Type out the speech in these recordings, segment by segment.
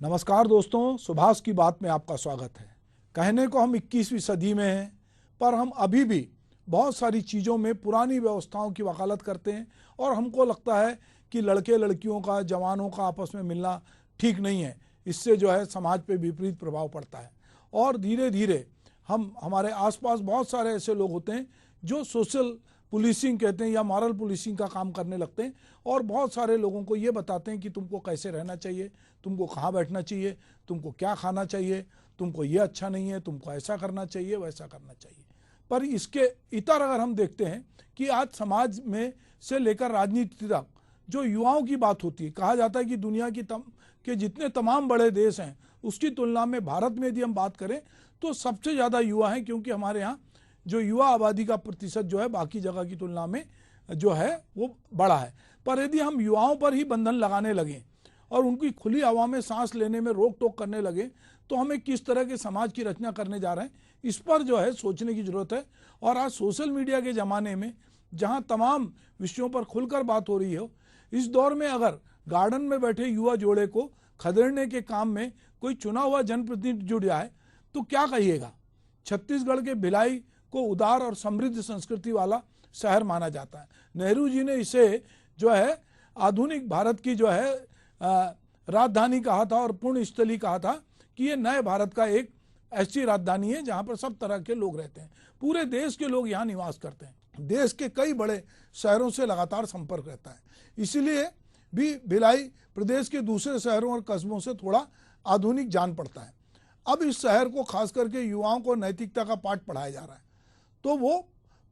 नमस्कार दोस्तों, सुभाष की बात में आपका स्वागत है। कहने को हम 21वीं सदी में हैं, पर हम अभी भी बहुत सारी चीज़ों में पुरानी व्यवस्थाओं की वकालत करते हैं और हमको लगता है कि लड़के लड़कियों का, जवानों का आपस में मिलना ठीक नहीं है। इससे जो है समाज पे विपरीत प्रभाव पड़ता है और धीरे धीरे हमारे आसपास बहुत सारे ऐसे लोग होते हैं जो सोशल पुलिसिंग कहते हैं या मॉरल पुलिसिंग का काम करने लगते हैं और बहुत सारे लोगों को ये बताते हैं कि तुमको कैसे रहना चाहिए, तुमको कहाँ बैठना चाहिए, तुमको क्या खाना चाहिए, तुमको ये अच्छा नहीं है, तुमको ऐसा करना चाहिए, वैसा करना चाहिए। पर इसके इतर अगर हम देखते हैं कि आज समाज में से लेकर राजनीति तक जो युवाओं की बात होती है, कहा जाता है कि दुनिया के जितने तमाम बड़े देश हैं उसकी तुलना में भारत में यदि हम बात करें तो सबसे ज़्यादा युवा हैं, क्योंकि हमारे यहाँ जो युवा आबादी का प्रतिशत जो है बाकी जगह की तुलना में जो है वो बड़ा है। पर यदि हम युवाओं पर ही बंधन लगाने लगें और उनकी खुली हवा में सांस लेने में रोक टोक करने लगे तो हमें किस तरह के समाज की रचना करने जा रहे हैं, इस पर जो है सोचने की जरूरत है। और आज सोशल मीडिया के ज़माने में जहां तमाम विषयों पर खुलकर बात हो रही हो, इस दौर में अगर गार्डन में बैठे युवा जोड़े को खदेड़ने के काम में कोई चुना हुआ जनप्रतिनिधि जुड़ जाए तो क्या कहिएगा। छत्तीसगढ़ के भिलाई को उदार और समृद्ध संस्कृति वाला शहर माना जाता है। नेहरू जी ने इसे जो है आधुनिक भारत की जो है राजधानी कहा था और पुण्य स्थली कहा था कि ये नए भारत का एक ऐसी राजधानी है जहां पर सब तरह के लोग रहते हैं। पूरे देश के लोग यहाँ निवास करते हैं। देश के कई बड़े शहरों से लगातार संपर्क रहता है, इसलिए भी भिलाई प्रदेश के दूसरे शहरों और कस्बों से थोड़ा आधुनिक जान पड़ता है। अब इस शहर को खास करके युवाओं को नैतिकता का पाठ पढ़ाया जा रहा है। तो वो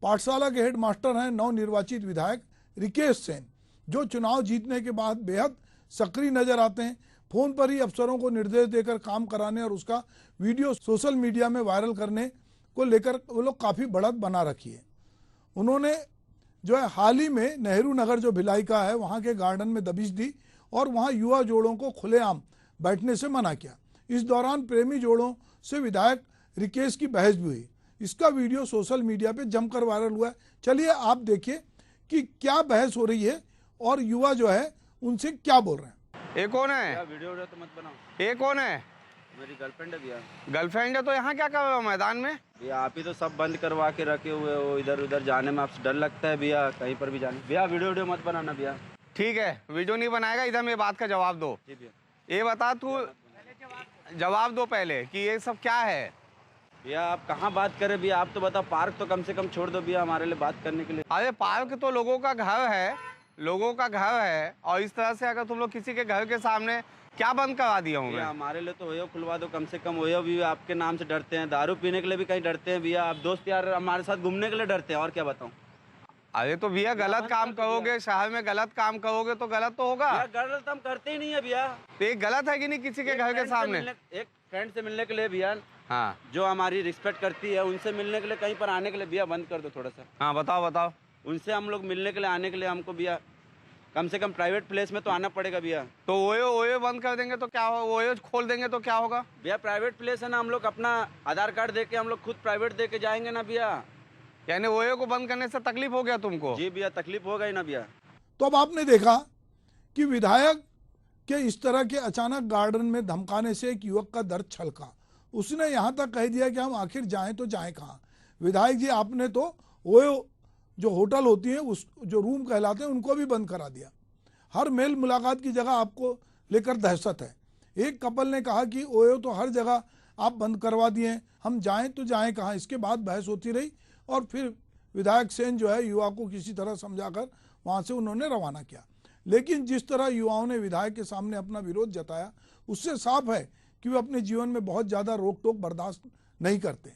पाठशाला के हेड मास्टर हैं नवनिर्वाचित विधायक रिकेश सेन, जो चुनाव जीतने के बाद बेहद सक्रिय नजर आते हैं। फोन पर ही अफसरों को निर्देश देकर काम कराने और उसका वीडियो सोशल मीडिया में वायरल करने को लेकर वो लोग काफ़ी बढ़त बना रखी है। उन्होंने जो है हाल ही में नेहरू नगर जो भिलाई का है वहाँ के गार्डन में दबिश दी और वहाँ युवा जोड़ों को खुलेआम बैठने से मना किया। इस दौरान प्रेमी जोड़ों से विधायक रिकेश की बहस भी हुई। इसका वीडियो सोशल मीडिया पे जमकर वायरल हुआ है। चलिए आप देखिए कि क्या बहस हो रही है और युवा जो है उनसे क्या बोल रहे हैं। ये कौन है? वीडियो तो मत बनाओ। ये कौन है? मेरी गर्लफ्रेंड है भैया। गर्लफ्रेंड है तो यहाँ क्या कर रहे हो मैदान में? भैया आप ही तो सब बंद करवा के रखे हुए हो, इधर उधर जाने में आपसे डर लगता है भैया, कहीं पर भी जाने। भैया वीडियो मत बनाना भैया। ठीक है, वीडियो नहीं बनाएगा। इधर मेरी बात का जवाब दो। जी भैया। ये बता तू, जवाब दो पहले कि ये सब क्या है। भैया आप कहाँ बात करें भैया, आप तो बताओ। पार्क तो कम से कम छोड़ दो भैया हमारे लिए बात करने के लिए। अरे पार्क तो लोगों का घर है, लोगों का घर है, और इस तरह से अगर तुम लोग किसी के घर के सामने क्या बंद करा दिया हूँ मैं? हमारे लिए तो ओयो खुलवा दो कम से कम। ओयो भी आपके नाम से डरते हैं, दारू पीने के लिए भी कहीं डरते हैं भैया। आप दोस्त यार हमारे साथ घूमने के लिए डरते हैं, और क्या बताऊँ। अरे तो भैया गलत काम करोगे, शहर में गलत काम करोगे तो गलत तो होगा। गलत हम करते ही नहीं है भैया। तो ये गलत है कि नहीं किसी के घर के सामने? एक फ्रेंड से मिलने के लिए भैया, हाँ, जो हमारी रिस्पेक्ट करती है, उनसे मिलने के लिए कहीं पर आने के लिए भैया बंद कर दो थोड़ा सा। हाँ बताओ बताओ। उनसे हम लोग मिलने के लिए आने के लिए हमको भैया कम से कम प्राइवेट प्लेस में तो आना पड़ेगा भैया। तो ओयो बंद कर देंगे तो क्या होगा? ओयो खोल देंगे तो क्या होगा? भैया प्राइवेट प्लेस है ना, हम लोग अपना आधार कार्ड दे के हम लोग खुद प्राइवेट दे के जाएंगे ना भैया। यानी ओयो को बंद करने से तकलीफ हो गया तुमको? जी भैया तकलीफ होगा ही ना भैया। तो अब आपने देखा कि विधायक के इस तरह के अचानक गार्डन में धमकाने से एक युवक का दर्द छलका। उसने यहाँ तक कह दिया कि हम आखिर जाएं तो जाएं कहाँ। विधायक जी आपने तो ओयो जो होटल होती है, उस जो रूम कहलाते हैं, उनको भी बंद करा दिया। हर मेल मुलाकात की जगह आपको लेकर दहशत है। एक कपल ने कहा कि ओयो तो हर जगह आप बंद करवा दिए, हम जाएं तो जाएं कहाँ। इसके बाद बहस होती रही और फिर विधायक सेन जो है युवा को किसी तरह समझाकर वहाँ से उन्होंने रवाना किया। लेकिन जिस तरह युवाओं ने विधायक के सामने अपना विरोध जताया, उससे साफ है कि वे अपने जीवन में बहुत ज़्यादा रोक टोक बर्दाश्त नहीं करते।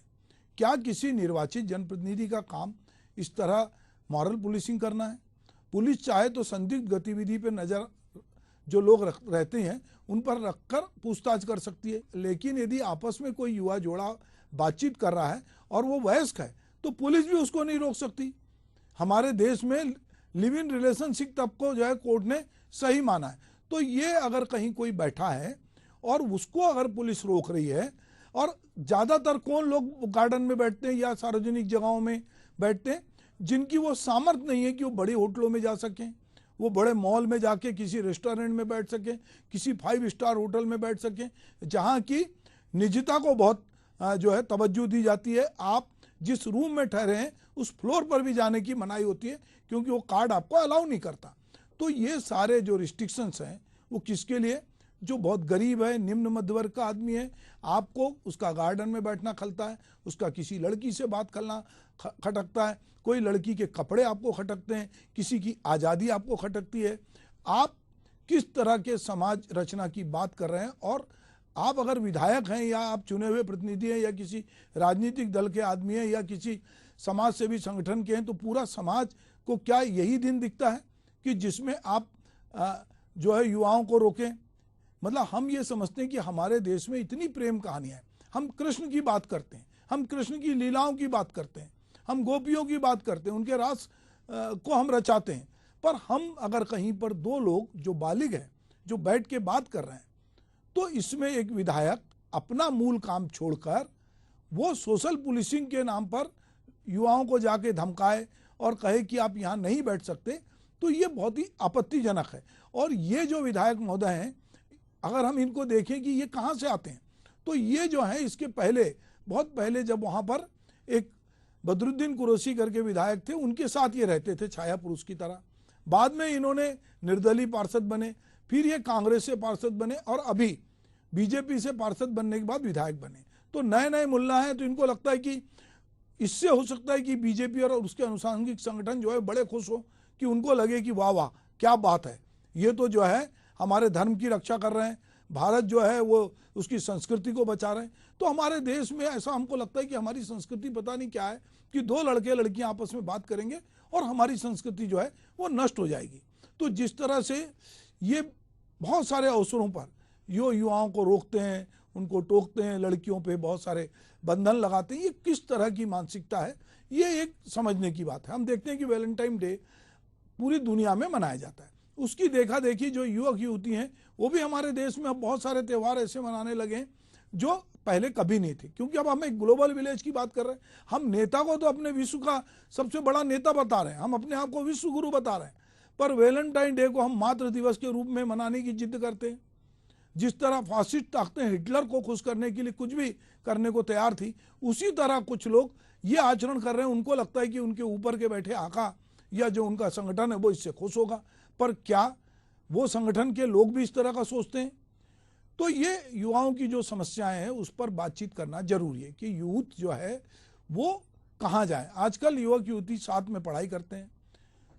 क्या किसी निर्वाचित जनप्रतिनिधि का काम इस तरह मॉरल पुलिसिंग करना है? पुलिस चाहे तो संदिग्ध गतिविधि पर नज़र जो लोग रहते हैं उन पर रखकर पूछताछ कर सकती है, लेकिन यदि आपस में कोई युवा जोड़ा बातचीत कर रहा है और वो वयस्क है तो पुलिस भी उसको नहीं रोक सकती। हमारे देश में लिव इन रिलेशनशिप तब को जो है कोर्ट ने सही माना है। तो ये अगर कहीं कोई बैठा है और उसको अगर पुलिस रोक रही है, और ज़्यादातर कौन लोग गार्डन में बैठते हैं या सार्वजनिक जगहों में बैठते हैं, जिनकी वो सामर्थ्य नहीं है कि वो बड़ी होटलों में जा सकें, वो बड़े मॉल में जाके किसी रेस्टोरेंट में बैठ सकें, किसी 5 स्टार होटल में बैठ सकें, जहाँ की निजता को बहुत जो है तवज्जो दी जाती है। आप जिस रूम में ठहरे हैं उस फ्लोर पर भी जाने की मनाही होती है, क्योंकि वो कार्ड आपको अलाउ नहीं करता। तो ये सारे जो रिस्ट्रिक्शंस हैं वो किसके लिए? जो बहुत गरीब है, निम्न मध्य वर्ग का आदमी है, आपको उसका गार्डन में बैठना खलता है, उसका किसी लड़की से बात करना खटकता है, कोई लड़की के कपड़े आपको खटकते हैं, किसी की आज़ादी आपको खटकती है। आप किस तरह के समाज रचना की बात कर रहे हैं? और आप अगर विधायक हैं या आप चुने हुए प्रतिनिधि हैं या किसी राजनीतिक दल के आदमी हैं या किसी समाज सेवी संगठन के हैं, तो पूरा समाज को क्या यही दिन दिखता है कि जिसमें आप जो है युवाओं को रोकें? मतलब हम ये समझते हैं कि हमारे देश में इतनी प्रेम कहानियाँ हैं, हम कृष्ण की बात करते हैं, हम कृष्ण की लीलाओं की बात करते हैं, हम गोपियों की बात करते हैं, उनके रास को हम रचाते हैं, पर हम अगर कहीं पर 2 लोग जो बालिग हैं जो बैठ के बात कर रहे हैं, तो इसमें एक विधायक अपना मूल काम छोड़कर वो सोशल पुलिसिंग के नाम पर युवाओं को जाके धमकाए और कहे कि आप यहाँ नहीं बैठ सकते, तो ये बहुत ही आपत्तिजनक है। और ये जो विधायक महोदय हैं, अगर हम इनको देखें कि ये कहाँ से आते हैं, तो ये जो है इसके पहले, बहुत पहले जब वहाँ पर एक बदरुद्दीन कुरैशी करके विधायक थे, उनके साथ ये रहते थे छाया पुरुष की तरह। बाद में इन्होंने निर्दलीय पार्षद बने, फिर ये कांग्रेस से पार्षद बने और अभी बीजेपी से पार्षद बनने के बाद विधायक बने। तो नए नए मुल्ला हैं, तो इनको लगता है कि इससे हो सकता है कि बीजेपी और उसके अनुसांगिक संगठन जो है बड़े खुश हो, कि उनको लगे कि वाह वाह क्या बात है, ये तो जो है हमारे धर्म की रक्षा कर रहे हैं, भारत जो है वो उसकी संस्कृति को बचा रहे हैं। तो हमारे देश में ऐसा हमको लगता है कि हमारी संस्कृति पता नहीं क्या है कि 2 लड़के लड़कियां आपस में बात करेंगे और हमारी संस्कृति जो है वो नष्ट हो जाएगी। तो जिस तरह से ये बहुत सारे अवसरों पर यो युवाओं को रोकते हैं, उनको टोकते हैं, लड़कियों पे बहुत सारे बंधन लगाते हैं, ये किस तरह की मानसिकता है, ये एक समझने की बात है। हम देखते हैं कि वैलेंटाइन डे पूरी दुनिया में मनाया जाता है, उसकी देखा देखी जो युवक युवती हैं वो भी हमारे देश में अब बहुत सारे त्यौहार ऐसे मनाने लगे हैं जो पहले कभी नहीं थे, क्योंकि अब हम एक ग्लोबल विलेज की बात कर रहे हैं। हम नेता को तो अपने विश्व का सबसे बड़ा नेता बता रहे हैं, हम अपने आप को विश्व गुरु बता रहे हैं, पर वैलेंटाइन डे को हम मातृ दिवस के रूप में मनाने की जिद करते हैं। जिस तरह फासिस्ट ताकतें हिटलर को खुश करने के लिए कुछ भी करने को तैयार थी, उसी तरह कुछ लोग ये आचरण कर रहे हैं। उनको लगता है कि उनके ऊपर के बैठे आका या जो उनका संगठन है वो इससे खुश होगा, पर क्या वो संगठन के लोग भी इस तरह का सोचते हैं? तो ये युवाओं की जो समस्याएं हैं उस पर बातचीत करना जरूरी है कि यूथ जो है वो कहाँ जाए। आजकल युवक युवती साथ में पढ़ाई करते हैं,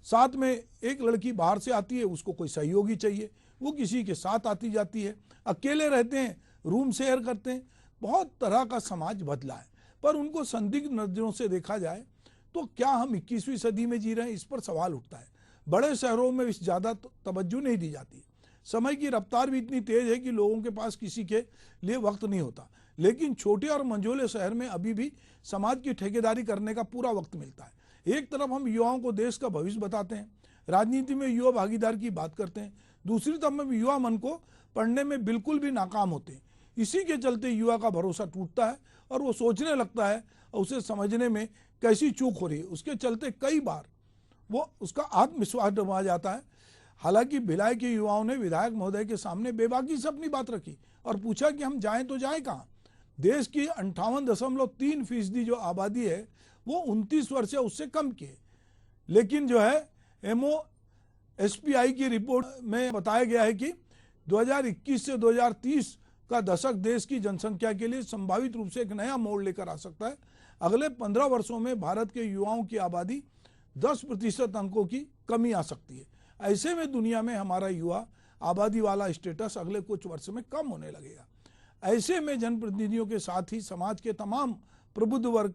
साथ में एक लड़की बाहर से आती है, उसको कोई सहयोगी चाहिए, वो किसी के साथ आती जाती है, अकेले रहते हैं, रूम शेयर करते हैं। बहुत तरह का समाज बदला है, पर उनको संदिग्ध नजरों से देखा जाए तो क्या हम 21वीं सदी में जी रहे हैं, इस पर सवाल उठता है। बड़े शहरों में इस ज़्यादा तवज्जो नहीं दी जाती, समय की रफ्तार भी इतनी तेज है कि लोगों के पास किसी के लिए वक्त नहीं होता, लेकिन छोटे और मंझोले शहर में अभी भी समाज की ठेकेदारी करने का पूरा वक्त मिलता है। एक तरफ हम युवाओं को देश का भविष्य बताते हैं, राजनीति में युवा भागीदार की बात करते हैं, दूसरी तरफ हम युवा मन को पढ़ने में बिल्कुल भी नाकाम होते हैं। इसी के चलते युवा का भरोसा टूटता है और वो सोचने लगता है और उसे समझने में कैसी चूक हो रही है, उसके चलते कई बार वो उसका आत्मविश्वास डुबा जाता है। हालांकि भिलाई के युवाओं ने विधायक महोदय के सामने बेबाकी से अपनी बात रखी और पूछा कि हम जाएं तो जाएं कहाँ। देश की 58.3% जो आबादी है वो 29 वर्ष या उससे कम की है, लेकिन जो है MOSPI की रिपोर्ट में बताया गया है कि 2021 से 2030 का दशक देश की जनसंख्या के लिए संभावित रूप से एक नया मोड़ लेकर आ सकता है। अगले 15 वर्षों में भारत के युवाओं की आबादी 10% अंकों की कमी आ सकती है। ऐसे में दुनिया में हमारा युवा आबादी वाला स्टेटस अगले कुछ वर्ष में कम होने लगेगा। ऐसे में जनप्रतिनिधियों के साथ ही समाज के तमाम प्रबुद्ध वर्ग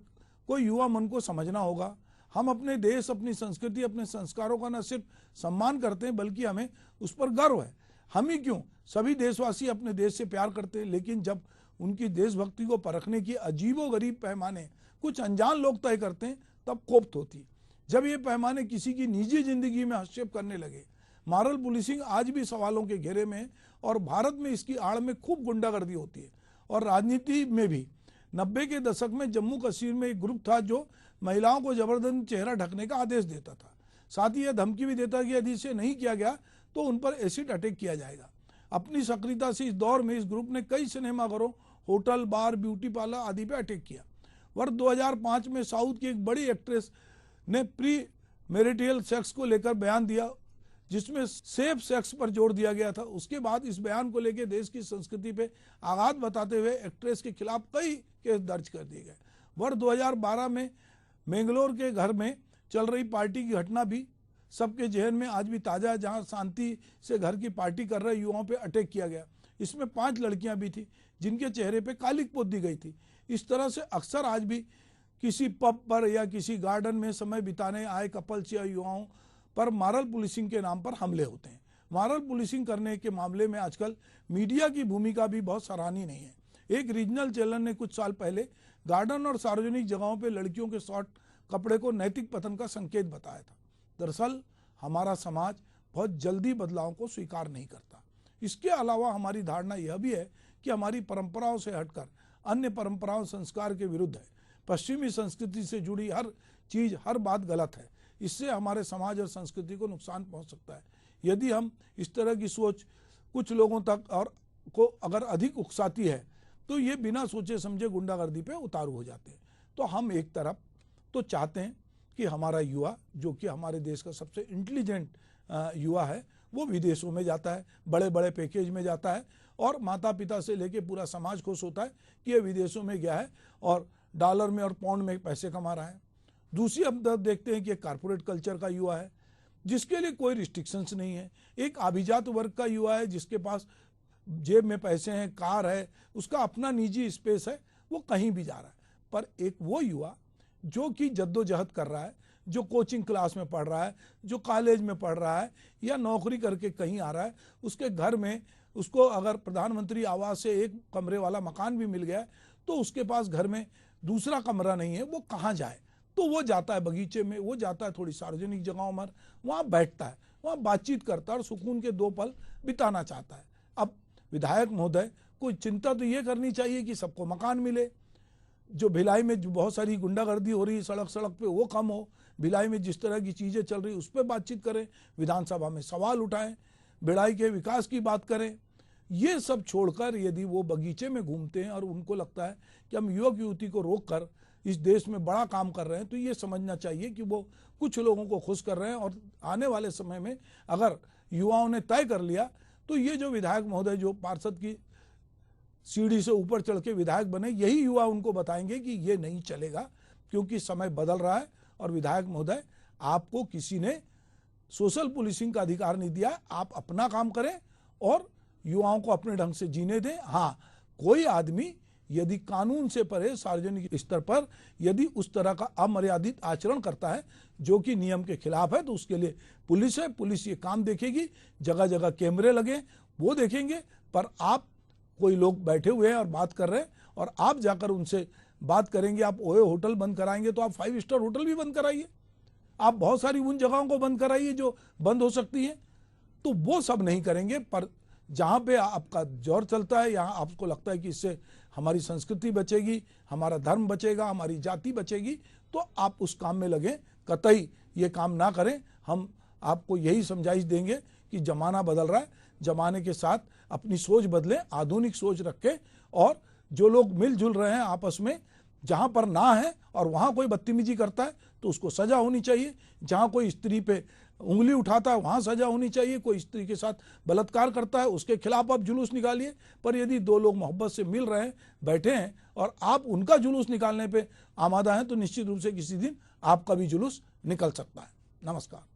को युवा मन को समझना होगा। हम अपने देश, अपनी संस्कृति, अपने संस्कारों का न सिर्फ सम्मान करते हैं बल्कि हमें उस पर गर्व है। हम ही क्यों, सभी देशवासी अपने देश से प्यार करते हैं, लेकिन जब उनकी देशभक्ति को परखने की अजीबोगरीब पैमाने कुछ अनजान लोग तय करते हैं तब कोफ्त होती है। जब ये पैमाने किसी की निजी जिंदगी में हस्तक्षेप करने लगे। मॉरल पुलिसिंग आज भी सवालों के घेरे में है और भारत में इसकी आड़ में खूब गुंडागर्दी होती है। और राजनीति में भी 90 के दशक में जम्मू कश्मीर में एक ग्रुप था जो महिलाओं को जबरदस्ती चेहरा ढकने का आदेश देता था। साथ ही यह धमकी भी देता है कि यदि इसे नहीं किया गया तो उन पर एसिड अटैक किया जाएगा। अपनी सक्रियता से इस दौर में इस ग्रुप ने कई सिनेमाघरों, होटल, बार, ब्यूटी पार्लर आदि पर अटैक किया। वर्ष 2005 में साउथ की एक बड़ी एक्ट्रेस ने प्री मैरिटल सेक्स को लेकर बयान दिया जिसमें सेफ सेक्स पर जोर दिया गया था। उसके बाद इस बयान को लेकर देश की संस्कृति पे आघात बताते हुए एक्ट्रेस के खिलाफ कई केस दर्ज कर दिए गए। वर्ष 2012 में मैंगलोर के घर में चल रही पार्टी की घटना भी सबके जहन में आज भी ताज़ा है, जहां शांति से घर की पार्टी कर रहे युवाओं पे अटैक किया गया। इसमें 5 लड़कियां भी थी जिनके चेहरे पे कालिक पोत दी गई थी। इस तरह से अक्सर आज भी किसी पब पर या किसी गार्डन में समय बिताने आए कपल्स या युवाओं पर मॉरल पुलिसिंग के नाम पर हमले होते हैं। मॉरल पुलिसिंग करने के मामले में आजकल मीडिया की भूमिका भी बहुत सराहनीय नहीं है। एक रीजनल चैनल ने कुछ साल पहले गार्डन और सार्वजनिक जगहों पर लड़कियों के शॉर्ट कपड़े को नैतिक पतन का संकेत बताया था। दरअसल हमारा समाज बहुत जल्दी बदलाव को स्वीकार नहीं करता। इसके अलावा हमारी धारणा यह भी है कि हमारी परंपराओं से हटकर अन्य परंपराओं संस्कार के विरुद्ध है। पश्चिमी संस्कृति से जुड़ी हर चीज, हर बात गलत है। इससे हमारे समाज और संस्कृति को नुकसान पहुंच सकता है। यदि हम इस तरह की सोच कुछ लोगों तक और को अगर अधिक उकसाती है तो ये बिना सोचे समझे गुंडागर्दी पे उतारू हो जाते हैं। तो हम एक तरफ तो चाहते हैं कि हमारा युवा, जो कि हमारे देश का सबसे इंटेलिजेंट युवा है, वो विदेशों में जाता है, बड़े बड़े पैकेज में जाता है और माता पिता से लेके पूरा समाज खुश होता है कि ये विदेशों में गया है और डॉलर में और पाउंड में पैसे कमा रहा है। दूसरी हम तरफ देखते हैं कि एक कारपोरेट कल्चर का युवा है जिसके लिए कोई रिस्ट्रिक्शंस नहीं है। एक अभिजात वर्ग का युवा है जिसके पास जेब में पैसे हैं, कार है, उसका अपना निजी स्पेस है, वो कहीं भी जा रहा है। पर एक वो युवा जो कि जद्दोजहद कर रहा है, जो कोचिंग क्लास में पढ़ रहा है, जो कॉलेज में पढ़ रहा है या नौकरी करके कहीं आ रहा है, उसके घर में उसको अगर प्रधानमंत्री आवास से एक कमरे वाला मकान भी मिल गया तो उसके पास घर में दूसरा कमरा नहीं है, वो कहाँ जाए? तो वो जाता है बगीचे में, वो जाता है थोड़ी सार्वजनिक जगहों में, वहाँ बैठता है, वहाँ बातचीत करता है और सुकून के 2 पल बिताना चाहता है। अब विधायक महोदय को चिंता तो ये करनी चाहिए कि सबको मकान मिले, जो भिलाई में जो बहुत सारी गुंडागर्दी हो रही है सड़क सड़क पे वो कम हो, भिलाई में जिस तरह की चीज़ें चल रही उस पर बातचीत करें, विधानसभा में सवाल उठाएं, भिलाई के विकास की बात करें। ये सब छोड़कर यदि वो बगीचे में घूमते हैं और उनको लगता है कि हम युवक युवती को रोक कर इस देश में बड़ा काम कर रहे हैं, तो ये समझना चाहिए कि वो कुछ लोगों को खुश कर रहे हैं। और आने वाले समय में अगर युवाओं ने तय कर लिया तो ये जो विधायक महोदय जो पार्षद की सीढ़ी से ऊपर चढ़ के विधायक बने, यही युवा उनको बताएंगे कि ये नहीं चलेगा, क्योंकि समय बदल रहा है। और विधायक महोदय, आपको किसी ने सोशल पुलिसिंग का अधिकार नहीं दिया, आप अपना काम करें और युवाओं को अपने ढंग से जीने दें। हाँ, कोई आदमी यदि कानून से परे सार्वजनिक स्तर पर यदि उस तरह का अमर्यादित आचरण करता है जो कि नियम के खिलाफ है, तो उसके लिए पुलिस है, पुलिस ये काम देखेगी, जगह जगह कैमरे लगे वो देखेंगे। पर आप कोई लोग बैठे हुए हैं और बात कर रहे हैं और आप जाकर उनसे बात करेंगे, आप ओयो होटल बंद कराएंगे तो आप 5 स्टार होटल भी बंद कराइए, आप बहुत सारी उन जगहों को बंद कराइए जो बंद हो सकती हैं। तो वो सब नहीं करेंगे, पर जहाँ पे आपका जोर चलता है, यहाँ आपको लगता है कि इससे हमारी संस्कृति बचेगी, हमारा धर्म बचेगा, हमारी जाति बचेगी, तो आप उस काम में लगें। कतई ये काम ना करें। हम आपको यही समझाइश देंगे कि जमाना बदल रहा है, जमाने के साथ अपनी सोच बदलें, आधुनिक सोच रखें। और जो लोग मिलजुल रहे हैं आपस में, जहाँ पर ना है और वहाँ कोई बदतमीजी करता है तो उसको सजा होनी चाहिए। जहाँ कोई स्त्री पे उंगली उठाता है वहाँ सजा होनी चाहिए। कोई स्त्री के साथ बलात्कार करता है उसके खिलाफ आप जुलूस निकालिए। पर यदि 2 लोग मोहब्बत से मिल रहे हैं, बैठे हैं और आप उनका जुलूस निकालने पे आमादा हैं, तो निश्चित रूप से किसी दिन आपका भी जुलूस निकल सकता है। नमस्कार।